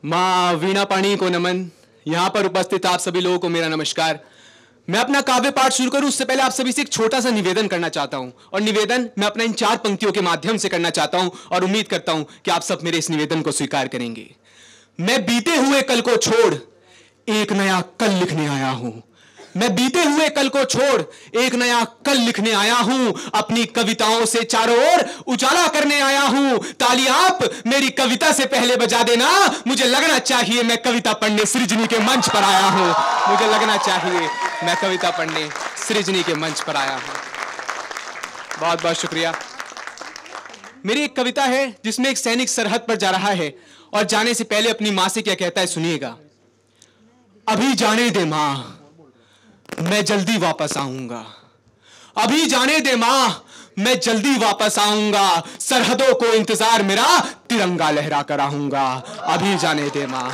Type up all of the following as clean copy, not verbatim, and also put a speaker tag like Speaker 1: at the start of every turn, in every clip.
Speaker 1: माँ वीणा पाणी को नमन। यहां पर उपस्थित आप सभी लोगों को मेरा नमस्कार। मैं अपना काव्य पाठ शुरू करूं उससे पहले आप सभी से एक छोटा सा निवेदन करना चाहता हूं, और निवेदन मैं अपना इन 4 पंक्तियों के माध्यम से करना चाहता हूं और उम्मीद करता हूं कि आप सब मेरे इस निवेदन को स्वीकार करेंगे। मैं बीते हुए कल को छोड़ एक नया कल लिखने आया हूं। मैं बीते हुए कल को छोड़ एक नया कल लिखने आया हूं। अपनी कविताओं से चारों ओर उजाला करने आया हूं। ताली आप मेरी कविता से पहले बजा देना। मुझे लगना चाहिए मैं कविता पढ़ने सृजनी के मंच पर आया हूं। मुझे लगना चाहिए मैं कविता पढ़ने सृजनी के मंच पर आया हूं। बहुत बहुत शुक्रिया। मेरी एक कविता है जिसमें एक सैनिक सरहद पर जा रहा है और जाने से पहले अपनी मां से क्या कहता है, सुनिएगा। अभी जाने दे मां, मैं जल्दी वापस आऊंगा। अभी जाने दे मां, मैं जल्दी वापस आऊंगा। सरहदों को इंतजार मेरा, तिरंगा लहरा कर आऊंगा। अभी जाने दे मां,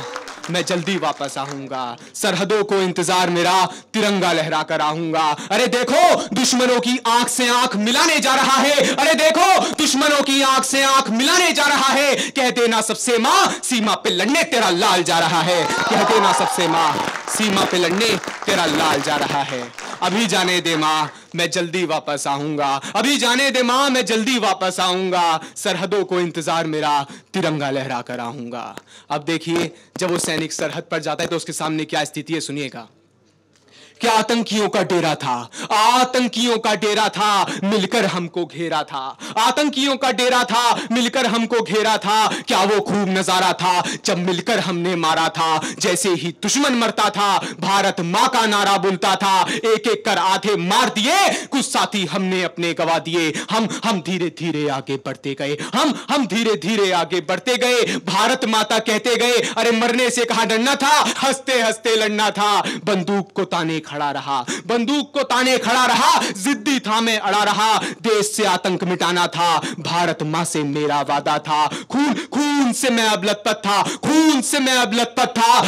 Speaker 1: मैं जल्दी वापस आऊंगा। सरहदों को इंतजार मेरा, तिरंगा लहरा कर आऊंगा। अरे देखो दुश्मनों की आंख से आंख मिलाने जा रहा है। अरे देखो दुश्मनों की आंख से आंख मिलाने जा रहा है। कह देना सबसे मां, सीमा पे लड़ने तेरा लाल जा रहा है। कह देना सबसे मां, सीमा पे लड़ने तेरा लाल जा रहा है। अभी जाने दे मां, मैं जल्दी वापस आऊंगा। अभी जाने दे मां, मैं जल्दी वापस आऊंगा। सरहदों को इंतजार मेरा, तिरंगा लहरा कर आऊंगा। अब देखिए जब वो सैनिक सरहद पर जाता है तो उसके सामने क्या स्थिति है, सुनिएगा। क्या आतंकियों का डेरा था, आतंकियों का डेरा था, मिलकर हमको घेरा था। आतंकियों का डेरा था, मिलकर हमको घेरा था। क्या वो खूब नजारा था जब मिलकर हमने मारा था। जैसे ही दुश्मन मरता था, भारत मां का नारा बोलता था। एक एक कर आधे मार दिए, कुछ साथी हमने अपने गवा दिए। हम धीरे धीरे आगे बढ़ते गए। हम धीरे धीरे आगे बढ़ते गए। भारत माता कहते गए, अरे मरने से कहां डरना था, हंसते हंसते लड़ना था। बंदूक को ताने खड़ा रहा, बंदूक को ताने खड़ा रहा। जिद्दी था मैं अड़ा रहा। देश से आतंक मिटाना था, भारत मां से मेरा वादा था। खून खून से मैं अब लथपथ था, खून से मैं अब लथपथ था।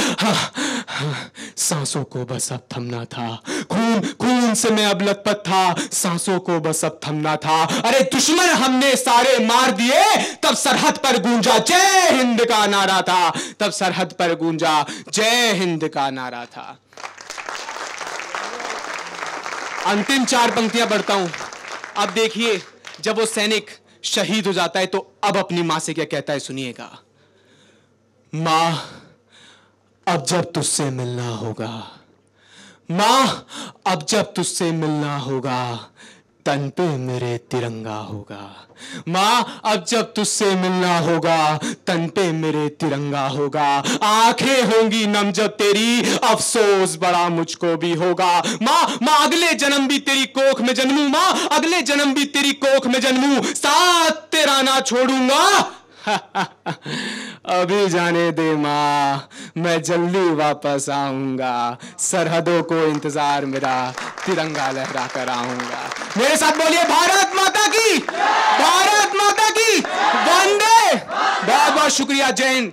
Speaker 1: सांसों को बस अब थमना था। खून खून से मैं अब लथपथ था, सांसों को बस अब थमना था। अरे दुश्मन हमने सारे मार दिए, तब सरहद पर गूंजा जय हिंद का नारा था। तब सरहद पर गूंजा जय हिंद का नारा था। अंतिम 4 पंक्तियां पढ़ता हूं। अब देखिए जब वो सैनिक शहीद हो जाता है तो अब अपनी मां से क्या कहता है, सुनिएगा। मां अब जब तुझसे मिलना होगा, मां अब जब तुझसे मिलना होगा, तन पे मेरे तिरंगा होगा। मां अब जब तुझसे मिलना होगा, तन पे मेरे तिरंगा होगा। आंखें होंगी नम जब तेरी, अफसोस बड़ा मुझको भी होगा। मां अगले जन्म भी तेरी कोख में जन्मूं। मां अगले जन्म भी तेरी कोख में जन्मूं, साथ तेरा ना छोड़ूंगा। अभी जाने दे मां, मैं जल्दी वापस आऊंगा। सरहदों को इंतजार मेरा, तिरंगा लहरा कर आऊंगा। मेरे साथ बोलिए, भारत माता की, भारत माता की वंदे। बहुत बहुत शुक्रिया। जय हिंद।